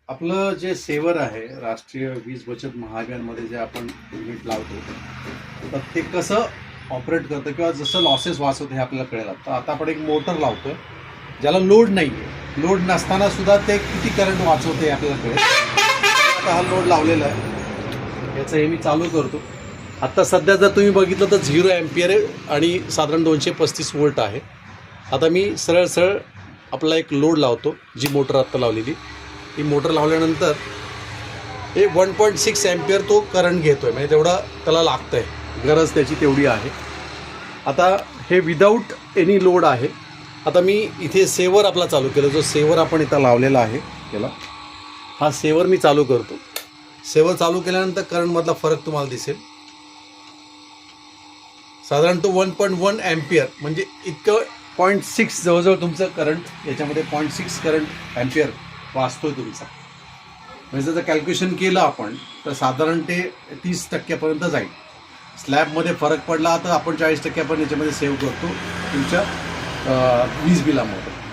आपलं जे सेवर आहे राष्ट्रीय वीज बचत महाअभियानमध्ये जे आपण युनिट लावतो तर ते कसं ऑपरेट करतं किंवा जसं लॉसेस वाचवतं हे आपल्याला कळेल. आता आपण एक मोटर लावतोय ज्याला लोड नाही आहे, लोड नसताना सुद्धा ते किती करंट वाचवते आपल्याला कळेल. आता हा लोड लावलेला आहे, याचं हे मी चालू करतो. आत्ता सध्या जर तुम्ही बघितलं तर 0 अँपियर आहे आणि साधारण 235 वोल्ट आहे. आता मी सरळ आपला एक लोड लावतो, जी मोटर आत्ता लावलेली. ही मोटर लावल्यानंतर हे 1.6 अँपियर तो करंट घेतो आहे, म्हणजे तेवढा त्याला लागतं आहे, गरज त्याची तेवढी आहे. आता हे विदाऊट एनी लोड आहे. आता मी इथे सेवर आपला चालू केला, जो सेवर आपण इथं लावलेला आहे त्याला, हा सेवर मी चालू करतो. सेवर चालू केल्यानंतर करंटमधला फरक तुम्हाला दिसेल. साधारण तो 1.1 अँपियर म्हणजे इतकं 0.6 जवळजवळ तुमचं करंट याच्यामध्ये 0.6 करंट अँपियर वाचतोय तुमचा. म्हणजे जर कॅल्क्युलेशन केलं आपण तर साधारण ते 30% जाईल. स्लॅबमध्ये फरक पडला तर आपण 40% आपण याच्यामध्ये सेव्ह करतो तुमच्या वीज बिलामध्ये.